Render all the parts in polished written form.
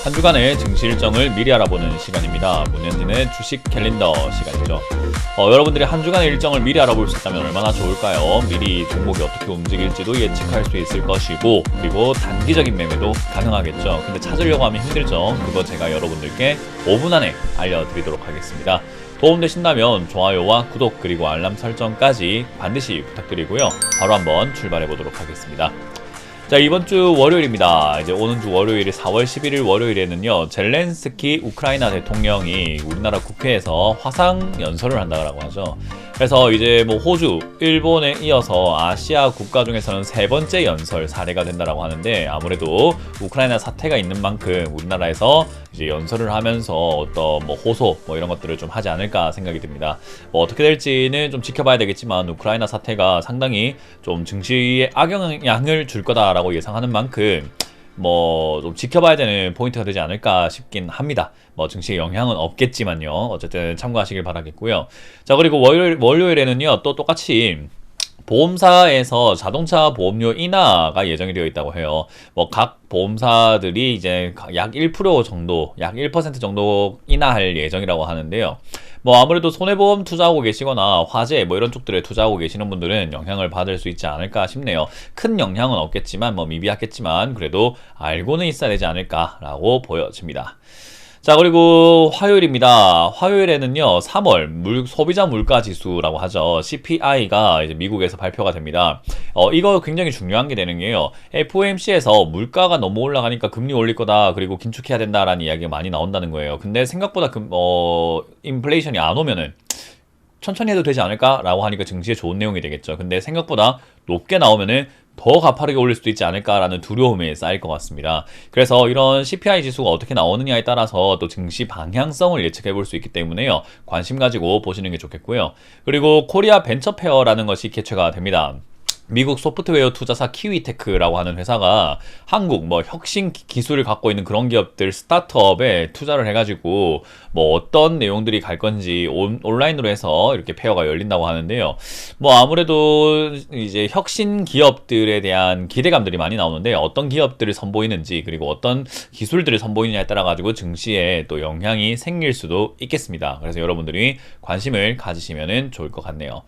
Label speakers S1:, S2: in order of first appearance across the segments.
S1: 한 주간의 증시 일정을 미리 알아보는 시간입니다. 문현진의 주식 캘린더 시간이죠. 여러분들이 한 주간의 일정을 미리 알아볼 수 있다면 얼마나 좋을까요? 미리 종목이 어떻게 움직일지도 예측할 수 있을 것이고, 그리고 단기적인 매매도 가능하겠죠. 근데 찾으려고 하면 힘들죠. 그거 제가 여러분들께 5분 안에 알려드리도록 하겠습니다. 도움되신다면 좋아요와 구독 그리고 알람 설정까지 반드시 부탁드리고요. 바로 한번 출발해 보도록 하겠습니다. 자, 이번 주 월요일입니다. 이제 오는 주 월요일 4월 11일 월요일에는요, 젤렌스키 우크라이나 대통령이 우리나라 국회에서 화상 연설을 한다고 하죠. 그래서 이제 뭐 호주, 일본에 이어서 아시아 국가 중에서는 세 번째 연설 사례가 된다라고 하는데, 아무래도 우크라이나 사태가 있는 만큼 우리나라에서 이제 연설을 하면서 어떤 뭐 호소 뭐 이런 것들을 좀 하지 않을까 생각이 듭니다. 뭐 어떻게 될지는 좀 지켜봐야 되겠지만, 우크라이나 사태가 상당히 좀 증시에 악영향을 줄 거다라고 예상하는 만큼 뭐 좀 지켜봐야 되는 포인트가 되지 않을까 싶긴 합니다. 뭐 증시에 영향은 없겠지만요. 어쨌든 참고하시길 바라겠고요. 자, 그리고 월요일에는요, 또 똑같이 보험사에서 자동차 보험료 인하가 예정이 되어 있다고 해요. 뭐 각 보험사들이 이제 약 1% 정도, 약 1% 정도 인하할 예정이라고 하는데요. 뭐 아무래도 손해보험 투자하고 계시거나 화재 뭐 이런 쪽들에 투자하고 계시는 분들은 영향을 받을 수 있지 않을까 싶네요. 큰 영향은 없겠지만, 뭐 미비하겠지만 그래도 알고는 있어야 되지 않을까라고 보여집니다. 자, 그리고 화요일입니다. 화요일에는요, 3월 소비자 물가 지수라고 하죠. CPI가 이제 미국에서 발표가 됩니다. 이거 굉장히 중요한 게 되는 게요, FOMC에서 물가가 너무 올라가니까 금리 올릴 거다, 그리고 긴축해야 된다라는 이야기가 많이 나온다는 거예요. 근데 생각보다 인플레이션이 안 오면은 천천히 해도 되지 않을까라고 하니까 증시에 좋은 내용이 되겠죠. 근데 생각보다 높게 나오면은 더 가파르게 올릴 수도 있지 않을까라는 두려움에 쌓일 것 같습니다. 그래서 이런 CPI 지수가 어떻게 나오느냐에 따라서 또 증시 방향성을 예측해 볼 수 있기 때문에요, 관심 가지고 보시는 게 좋겠고요. 그리고 코리아 벤처페어라는 것이 개최가 됩니다. 미국 소프트웨어 투자사 키위테크라고 하는 회사가 한국 뭐 혁신 기술을 갖고 있는 그런 기업들 스타트업에 투자를 해가지고 뭐 어떤 내용들이 갈 건지 온라인으로 해서 이렇게 페어가 열린다고 하는데요. 뭐 아무래도 이제 혁신 기업들에 대한 기대감들이 많이 나오는데, 어떤 기업들을 선보이는지 그리고 어떤 기술들을 선보이느냐에 따라 가지고 증시에 또 영향이 생길 수도 있겠습니다. 그래서 여러분들이 관심을 가지시면 좋을 것 같네요.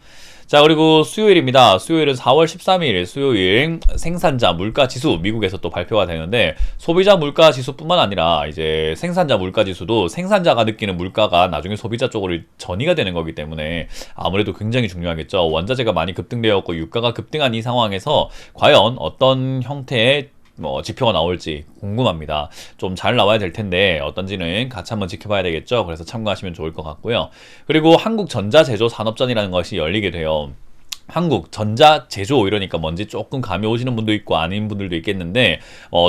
S1: 자, 그리고 수요일입니다. 수요일은 4월 13일 수요일 생산자 물가 지수 미국에서 또 발표가 되는데, 소비자 물가 지수뿐만 아니라 이제 생산자 물가 지수도 생산자가 느끼는 물가가 나중에 소비자 쪽으로 전이가 되는 거기 때문에 아무래도 굉장히 중요하겠죠. 원자재가 많이 급등되었고 유가가 급등한 이 상황에서 과연 어떤 형태의 뭐 지표가 나올지 궁금합니다. 좀 잘 나와야 될 텐데 어떤지는 같이 한번 지켜봐야 되겠죠. 그래서 참고하시면 좋을 것 같고요. 그리고 한국전자제조산업전이라는 것이 열리게 돼요. 한국 전자 제조 이러니까 뭔지 조금 감이 오시는 분도 있고 아닌 분들도 있겠는데,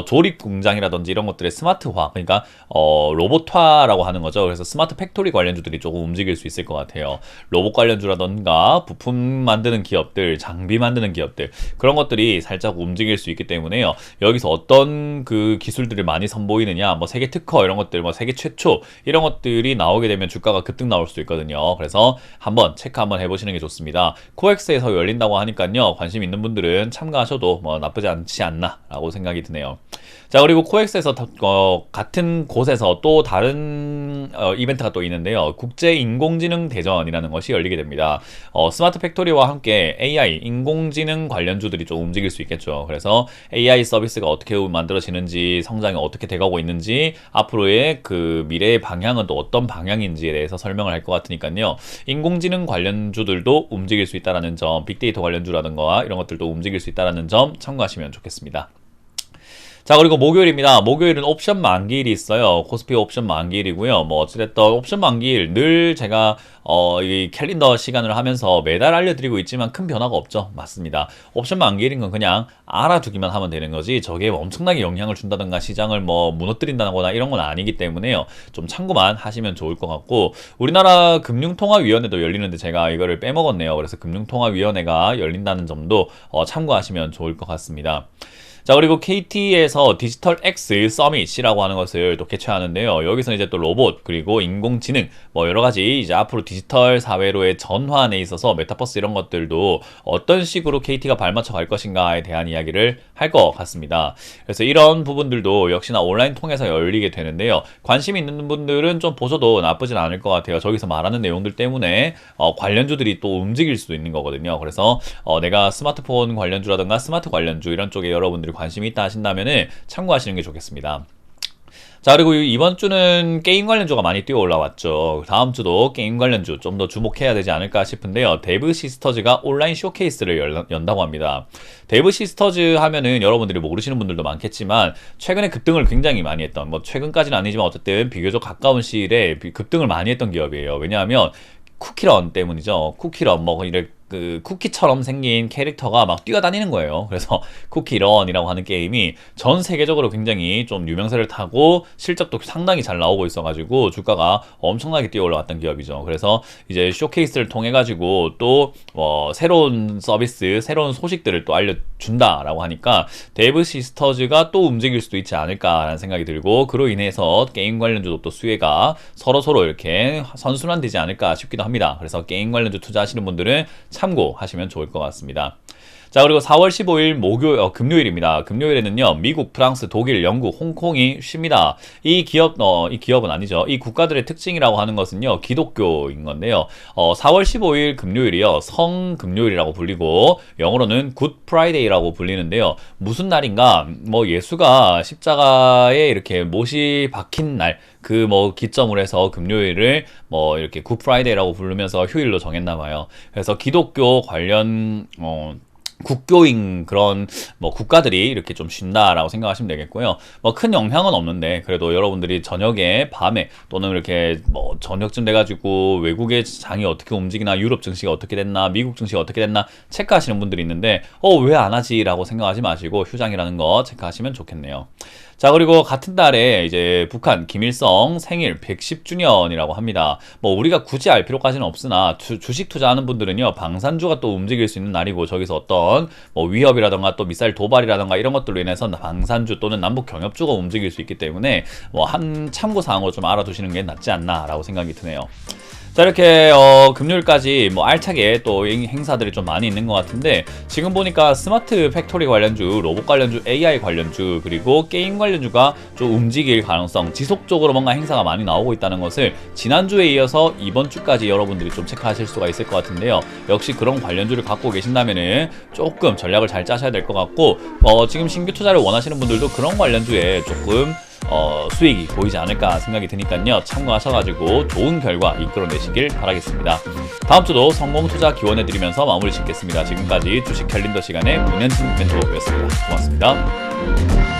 S1: 조립 공장이라든지 이런 것들의 스마트화, 그러니까 로봇화라고 하는 거죠. 그래서 스마트 팩토리 관련주들이 조금 움직일 수 있을 것 같아요. 로봇 관련주라든가 부품 만드는 기업들, 장비 만드는 기업들, 그런 것들이 살짝 움직일 수 있기 때문에요. 여기서 어떤 그 기술들을 많이 선보이느냐, 뭐 세계 특허 이런 것들, 뭐 세계 최초 이런 것들이 나오게 되면 주가가 급등 나올 수도 있거든요. 그래서 한번 체크 한번 해보시는 게 좋습니다. 코엑스에서 열린다고 하니까요, 관심 있는 분들은 참가하셔도 뭐 나쁘지 않지 않나 라고 생각이 드네요. 자, 그리고 코엑스에서 같은 곳에서 또 다른 이벤트가 또 있는데요, 국제인공지능 대전이라는 것이 열리게 됩니다. 스마트 팩토리와 함께 AI 인공지능 관련주들이 좀 움직일 수 있겠죠. 그래서 AI 서비스가 어떻게 만들어지는지, 성장이 어떻게 돼가고 있는지, 앞으로의 그 미래의 방향은 또 어떤 방향인지에 대해서 설명을 할 것 같으니까요, 인공지능 관련주들도 움직일 수 있다는 점, 빅데이터 관련주라든가 이런 것들도 움직일 수 있다는 점 참고하시면 좋겠습니다. 자, 그리고 목요일입니다. 목요일은 옵션 만기일이 있어요. 코스피 옵션 만기일이고요. 뭐 어찌됐든 옵션 만기일 늘 제가 이 캘린더 시간을 하면서 매달 알려드리고 있지만 큰 변화가 없죠. 맞습니다. 옵션 만기일인 건 그냥 알아두기만 하면 되는 거지, 저게 엄청나게 영향을 준다든가 시장을 뭐 무너뜨린다거나 이런 건 아니기 때문에요, 좀 참고만 하시면 좋을 것 같고, 우리나라 금융통화위원회도 열리는데 제가 이거를 빼먹었네요. 그래서 금융통화위원회가 열린다는 점도 참고하시면 좋을 것 같습니다. 자, 그리고 KT에서 디지털 X 서밋이라고 하는 것을 또 개최하는데요. 여기서 이제 또 로봇 그리고 인공지능 뭐 여러 가지 이제 앞으로 디지털 사회로의 전환에 있어서 메타버스 이런 것들도 어떤 식으로 KT가 발맞춰 갈 것인가에 대한 이야기를 할 것 같습니다. 그래서 이런 부분들도 역시나 온라인 통해서 열리게 되는데요. 관심 있는 분들은 좀 보셔도 나쁘진 않을 것 같아요. 저기서 말하는 내용들 때문에 관련주들이 또 움직일 수도 있는 거거든요. 그래서 내가 스마트폰 관련주라든가 스마트 관련주 이런 쪽에 여러분들이 관심이 있다 하신다면은 참고하시는 게 좋겠습니다. 자, 그리고 이번 주는 게임 관련주가 많이 뛰어 올라왔죠. 다음 주도 게임 관련주 좀 더 주목해야 되지 않을까 싶은데요. 데브 시스터즈가 온라인 쇼케이스를 연다고 합니다. 데브 시스터즈 하면은 여러분들이 모르시는 분들도 많겠지만 최근에 급등을 굉장히 많이 했던, 뭐 최근까지는 아니지만 어쨌든 비교적 가까운 시일에 급등을 많이 했던 기업이에요. 왜냐하면 쿠키런 때문이죠. 쿠키런 뭐 이렇게 그 쿠키처럼 생긴 캐릭터가 막 뛰어다니는 거예요. 그래서 쿠키런이라고 하는 게임이 전 세계적으로 굉장히 좀 유명세를 타고 실적도 상당히 잘 나오고 있어가지고 주가가 엄청나게 뛰어 올라왔던 기업이죠. 그래서 이제 쇼케이스를 통해 가지고 또 새로운 서비스, 새로운 소식들을 또 알려준다라고 하니까 데브 시스터즈가 또 움직일 수도 있지 않을까라는 생각이 들고, 그로 인해서 게임 관련주도 또 수혜가 서로 이렇게 선순환되지 않을까 싶기도 합니다. 그래서 게임 관련주 투자하시는 분들은 참고하시면 좋을 것 같습니다. 자, 그리고 4월 15일 금요일입니다. 금요일에는요, 미국, 프랑스, 독일, 영국, 홍콩이 쉽니다. 이 기업은 아니죠. 이 국가들의 특징이라고 하는 것은요, 기독교인 건데요. 4월 15일 금요일이요, 성금요일이라고 불리고, 영어로는 굿 프라이데이라고 불리는데요. 무슨 날인가? 뭐 예수가 십자가에 이렇게 못이 박힌 날, 기점을 해서 금요일을 이렇게 굿 프라이데이라고 부르면서 휴일로 정했나 봐요. 그래서 기독교 관련 국교인 그런 국가들이 이렇게 좀 쉰다라고 생각하시면 되겠고요. 큰 영향은 없는데 그래도 여러분들이 저녁에 밤에 또는 이렇게 저녁쯤 돼가지고 외국의 장이 어떻게 움직이나, 유럽 증시가 어떻게 됐나, 미국 증시가 어떻게 됐나 체크하시는 분들이 있는데 왜 안 하지라고 생각하지 마시고 휴장이라는 거 체크하시면 좋겠네요. 자, 그리고 같은 달에 이제 북한 김일성 생일 110주년이라고 합니다. 우리가 굳이 알 필요까지는 없으나 주식 투자하는 분들은요, 방산주가 또 움직일 수 있는 날이고, 저기서 어떤 위협이라던가 또 미사일 도발이라던가 이런 것들로 인해서 방산주 또는 남북 경협주가 움직일 수 있기 때문에 한 참고 사항으로 좀 알아두시는 게 낫지 않나라고 생각이 드네요. 자, 이렇게 금요일까지 알차게 또 행사들이 좀 많이 있는 것 같은데, 지금 보니까 스마트 팩토리 관련주, 로봇 관련주, AI 관련주, 그리고 게임 관련주가 좀 움직일 가능성, 지속적으로 뭔가 행사가 많이 나오고 있다는 것을 지난주에 이어서 이번 주까지 여러분들이 좀 체크하실 수가 있을 것 같은데요. 역시 그런 관련주를 갖고 계신다면은 조금 전략을 잘 짜셔야 될 것 같고, 지금 신규 투자를 원하시는 분들도 그런 관련주에 조금 수익이 보이지 않을까 생각이 드니까요, 참고하셔가지고 좋은 결과 이끌어내시길 바라겠습니다. 다음 주도 성공 투자 기원해드리면서 마무리 짓겠습니다. 지금까지 주식 캘린더 시간의 문현진 멘토였습니다. 고맙습니다.